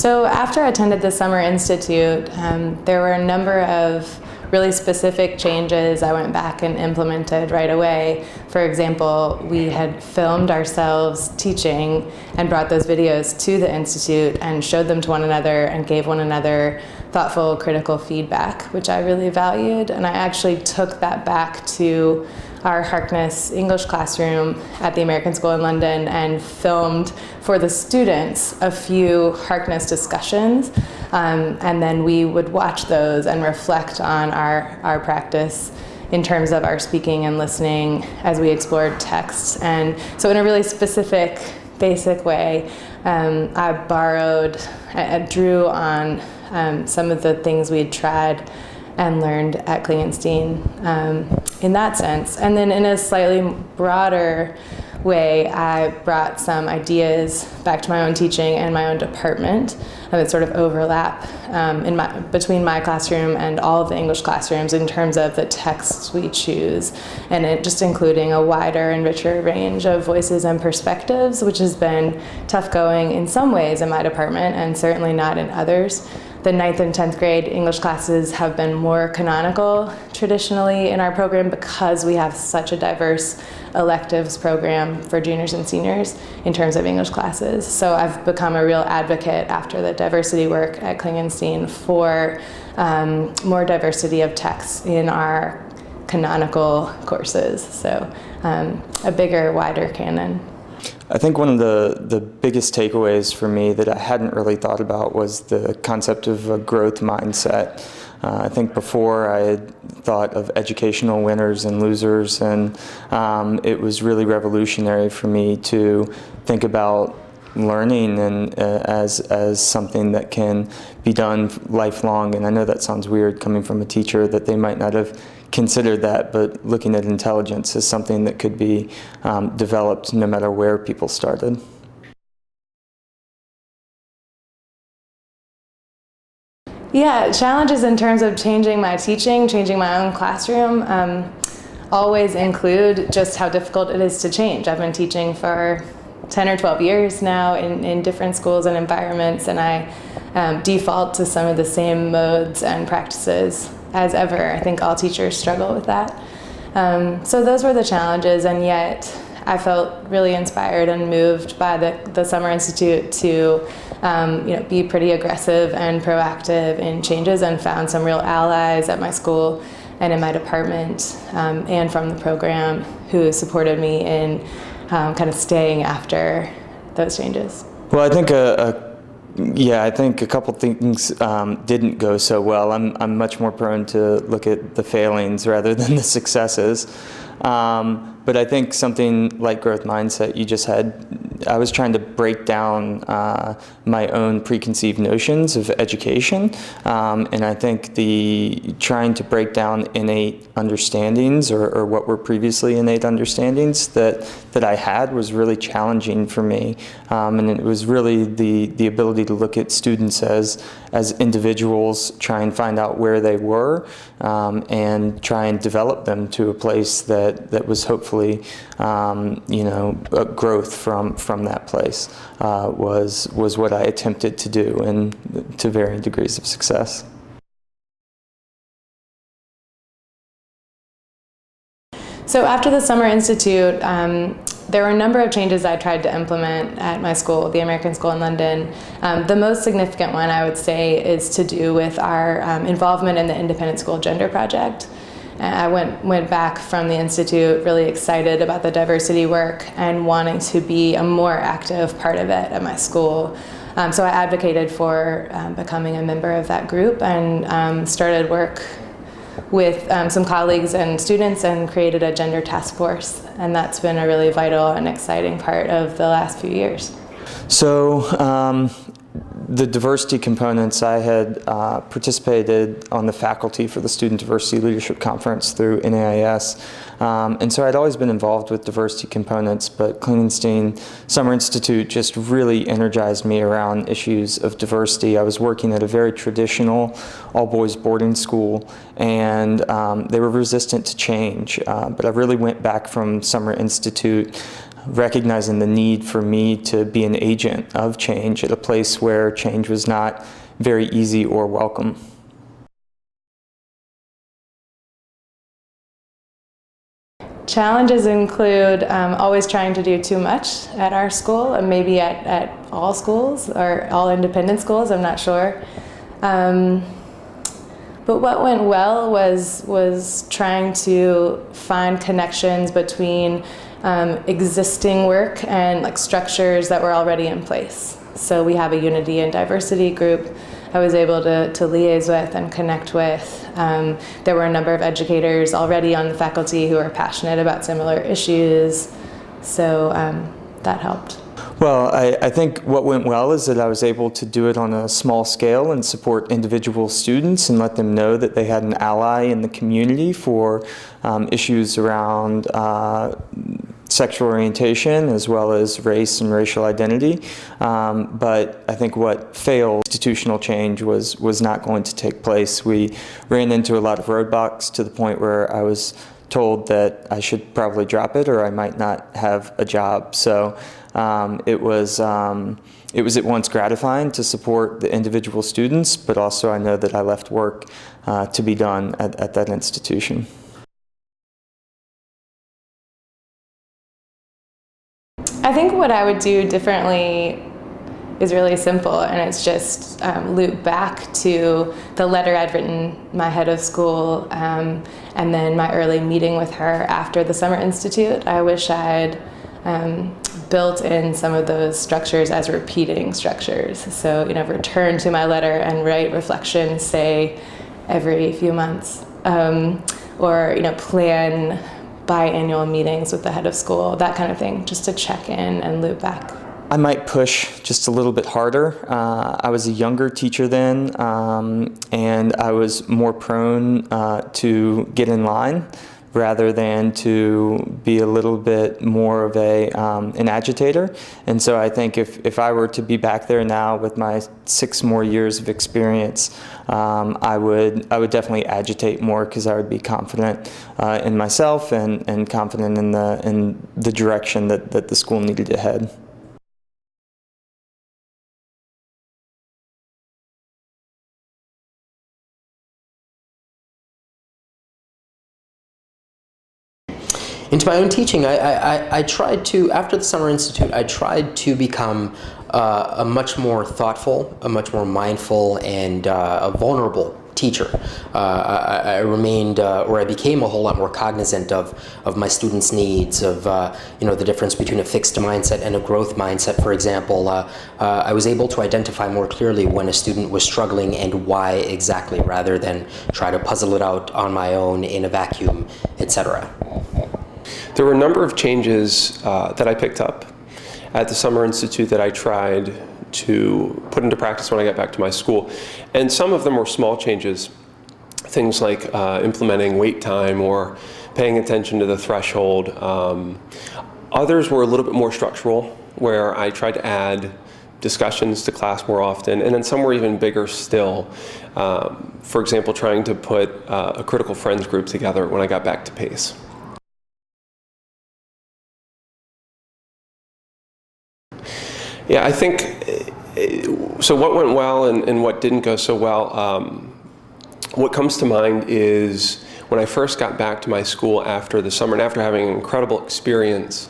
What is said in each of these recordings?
So after I attended the Summer Institute, there were a number of really specific changes I went back and implemented right away. For example, we had filmed ourselves teaching and brought those videos to the Institute and showed them to one another and gave one another thoughtful, critical feedback, which I really valued. And I actually took that back to our Harkness English classroom at the American School in London and filmed for the students a few Harkness discussions. And then we would watch those and reflect on our practice in terms of our speaking and listening as we explored texts. And so in a really specific, basic way, I drew on some of the things we had tried and learned at KlingDraft1 in that sense. And then in a slightly broader way, I brought some ideas back to my own teaching and my own department that sort of overlap between my classroom and all of the English classrooms in terms of the texts we choose, and it just including a wider and richer range of voices and perspectives, which has been tough going in some ways in my department and certainly not in others. The 9th and 10th grade English classes have been more canonical traditionally in our program because we have such a diverse electives program for juniors and seniors in terms of English classes. So I've become a real advocate after the diversity work at KlingDraft1 for more diversity of texts in our canonical courses. So a bigger, wider canon. I think one of the biggest takeaways for me that I hadn't really thought about was the concept of a growth mindset. I think before I had thought of educational winners and losers, and it was really revolutionary for me to think about learning and as something that can be done lifelong. And I know that sounds weird coming from a teacher that they might not have considered that, but looking at intelligence as something that could be developed no matter where people started. Yeah, challenges in terms of changing my teaching, changing my own classroom, always include just how difficult it is to change. I've been teaching for 10 or 12 years now in different schools and environments, and I default to some of the same modes and practices as ever. I think all teachers struggle with that. So those were the challenges, and yet I felt really inspired and moved by the Summer Institute to be pretty aggressive and proactive in changes, and found some real allies at my school and in my department and from the program who supported me in kind of staying after those changes. Well, I think I think a couple things didn't go so well. I'm much more prone to look at the failings rather than the successes. But I think something like growth mindset, I was trying to break down my own preconceived notions of education, and I think trying to break down innate understandings or what were previously innate understandings that I had was really challenging for me, and it was really the ability to look at students as individuals, try and find out where they were, and try and develop them to a place that was hopefully a growth from that place was what I attempted to do, and to varying degrees of success. So after the Summer Institute, there were a number of changes I tried to implement at my school, the American School in London. The most significant one, I would say, is to do with our involvement in the Independent School Gender Project. I went back from the Institute really excited about the diversity work and wanting to be a more active part of it at my school. So I advocated for becoming a member of that group, and started work with some colleagues and students and created a gender task force. And that's been a really vital and exciting part of the last few years. So the diversity components, I had participated on the faculty for the Student Diversity Leadership Conference through NAIS. And so I'd always been involved with diversity components, but KlingDraft1 Summer Institute just really energized me around issues of diversity. I was working at a very traditional all-boys boarding school, and they were resistant to change. But I really went back from Summer Institute recognizing the need for me to be an agent of change at a place where change was not very easy or welcome. Challenges include always trying to do too much at our school, and maybe at all schools or all independent schools, I'm not sure. But what went well was trying to find connections between existing work and like structures that were already in place. So we have a unity and diversity group I was able to liaise with and connect with. There were a number of educators already on the faculty who are passionate about similar issues, so that helped. Well, I think what went well is that I was able to do it on a small scale and support individual students and let them know that they had an ally in the community for issues around sexual orientation as well as race and racial identity. But I think what failed, institutional change was not going to take place. We ran into a lot of roadblocks to the point where I was told that I should probably drop it or I might not have a job. So it was at once gratifying to support the individual students, but also I know that I left work to be done at that institution. I think what I would do differently is really simple, and it's just loop back to the letter I'd written my head of school and then my early meeting with her after the Summer Institute. I wish I'd built in some of those structures as repeating structures. So, return to my letter and write reflections, say, every few months. Or, plan biannual meetings with the head of school, that kind of thing, just to check in and loop back. I might push just a little bit harder. I was a younger teacher then, and I was more prone to get in line rather than to be a little bit more of an agitator. And so I think if I were to be back there now with my 6 more years of experience, I would definitely agitate more because I would be confident in myself and confident in the direction that the school needed to head. Into my own teaching, I tried to, after the Summer Institute, I tried to become a much more thoughtful, a much more mindful, and a vulnerable teacher. I remained, or I became a whole lot more cognizant of my students' needs, of the difference between a fixed mindset and a growth mindset, for example. I was able to identify more clearly when a student was struggling and why exactly, rather than try to puzzle it out on my own in a vacuum, etc. There were a number of changes that I picked up at the Summer Institute that I tried to put into practice when I got back to my school. And some of them were small changes, things like implementing wait time or paying attention to the threshold. Others were a little bit more structural, where I tried to add discussions to class more often, and then some were even bigger still. For example, trying to put a critical friends group together when I got back to PACE. Yeah, I think, so what went well and what didn't go so well, what comes to mind is when I first got back to my school after the summer and after having an incredible experience,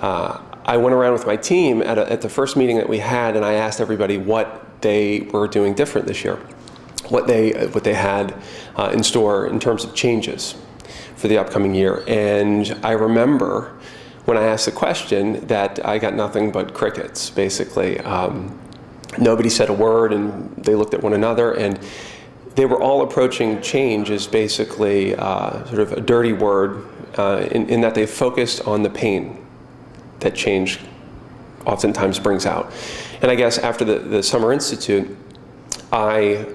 I went around with my team at the first meeting that we had, and I asked everybody what they were doing different this year, what they had in store in terms of changes for the upcoming year. And I remember when I asked the question that I got nothing but crickets, basically. Nobody said a word, and they looked at one another, and they were all approaching change as basically sort of a dirty word in that they focused on the pain that change oftentimes brings out. And I guess after the Summer Institute, I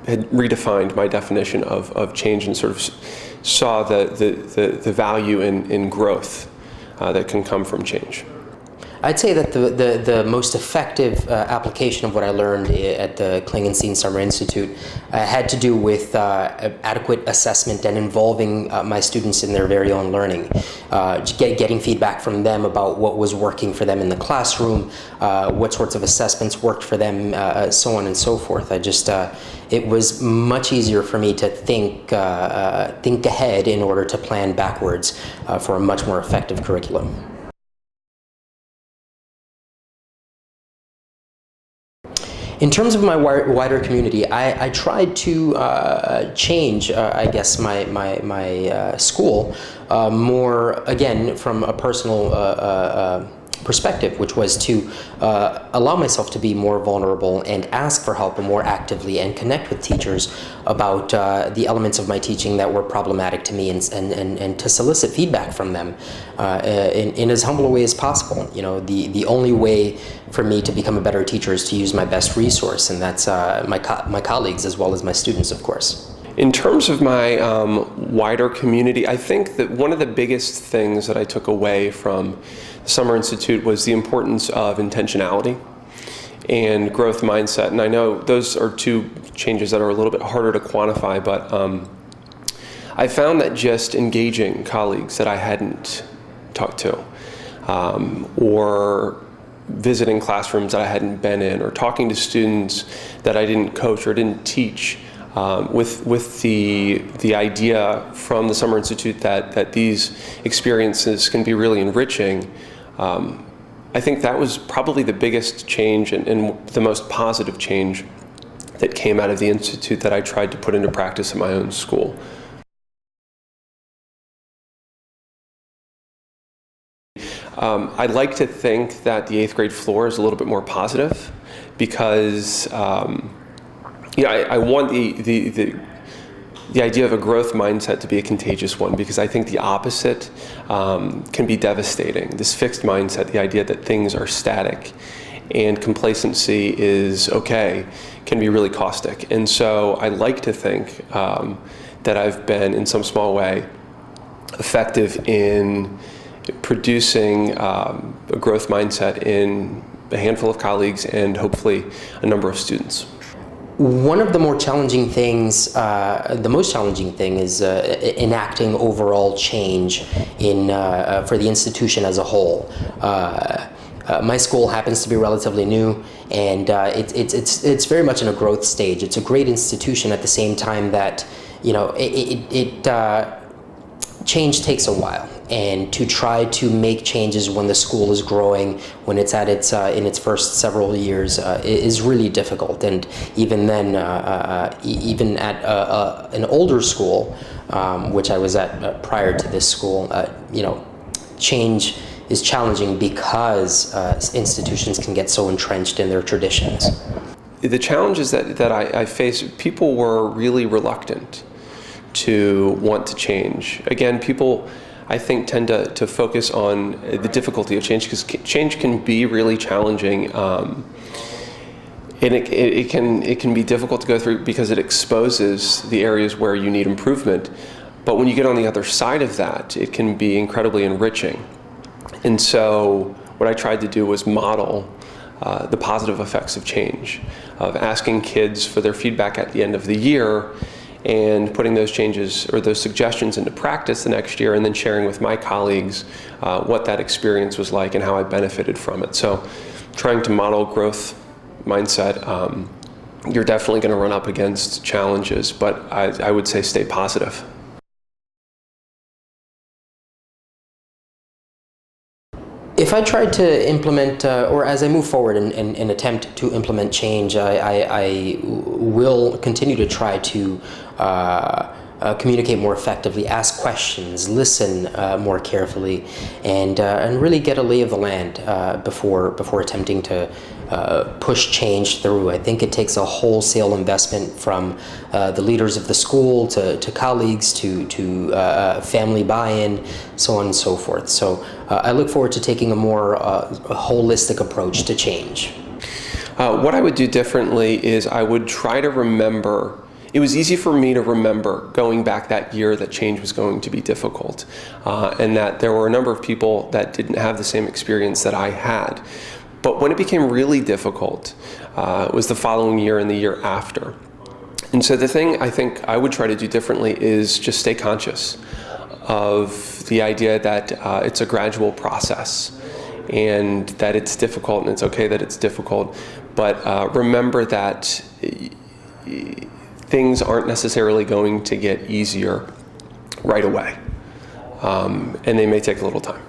had redefined my definition of change and sort of saw the value in growth that can come from change. I'd say that the most effective application of what I learned at the KlingDraft1 Summer Institute had to do with adequate assessment and involving my students in their very own learning, getting feedback from them about what was working for them in the classroom, what sorts of assessments worked for them, so on and so forth. It was much easier for me to think ahead in order to plan backwards for a much more effective curriculum. In terms of my wider community, I tried to change, I guess, my school more, again, from a personal perspective, which was to allow myself to be more vulnerable and ask for help more actively and connect with teachers about the elements of my teaching that were problematic to me, and to solicit feedback from them in as humble a way as possible. You know, the only way for me to become a better teacher is to use my best resource, and that's my colleagues as well as my students, of course. In terms of my wider community, I think that one of the biggest things that I took away from the Summer Institute was the importance of intentionality and growth mindset. And I know those are two changes that are a little bit harder to quantify, but I found that just engaging colleagues that I hadn't talked to, or visiting classrooms that I hadn't been in, or talking to students that I didn't coach or didn't teach, with the idea from the Summer Institute that these experiences can be really enriching. I think that was probably the biggest change and the most positive change that came out of the Institute that I tried to put into practice in my own school. I'd like to think that the 8th grade floor is a little bit more positive, because I want the idea of a growth mindset to be a contagious one, because I think the opposite can be devastating. This fixed mindset, the idea that things are static and complacency is okay, can be really caustic. And so I like to think that I've been, in some small way, effective in producing a growth mindset in a handful of colleagues and hopefully a number of students. One of the more challenging things, the most challenging thing, is enacting overall change for the institution as a whole. My school happens to be relatively new, and it's very much in a growth stage. It's a great institution at the same time that, change takes a while, and to try to make changes when the school is growing, when it's at in its first several years, is really difficult. And even then, even at an older school, which I was at prior to this school, change is challenging because institutions can get so entrenched in their traditions. The challenges that I faced, people were really reluctant to want to change. Again, people, I think, tend to focus on the difficulty of change, because change can be really challenging, and it can be difficult to go through because it exposes the areas where you need improvement. But when you get on the other side of that, it can be incredibly enriching. And so what I tried to do was model the positive effects of change, of asking kids for their feedback at the end of the year, and putting those changes or those suggestions into practice the next year, and then sharing with my colleagues what that experience was like and how I benefited from it. So trying to model growth mindset, you're definitely going to run up against challenges, but I would say stay positive. If I tried to implement, or as I move forward and attempt to implement change, I will continue to try to communicate more effectively, ask questions, listen more carefully, and really get a lay of the land before attempting to push change through. I think it takes a wholesale investment from the leaders of the school to colleagues to family buy-in, so on and so forth. So I look forward to taking a more holistic approach to change. What I would do differently is I would try to remember it was easy for me to remember going back that year that change was going to be difficult, and that there were a number of people that didn't have the same experience that I had. But when it became really difficult, it was the following year and the year after. And so the thing I think I would try to do differently is just stay conscious of the idea that it's a gradual process, and that it's difficult, and it's okay that it's difficult, but remember that things aren't necessarily going to get easier right away, and they may take a little time.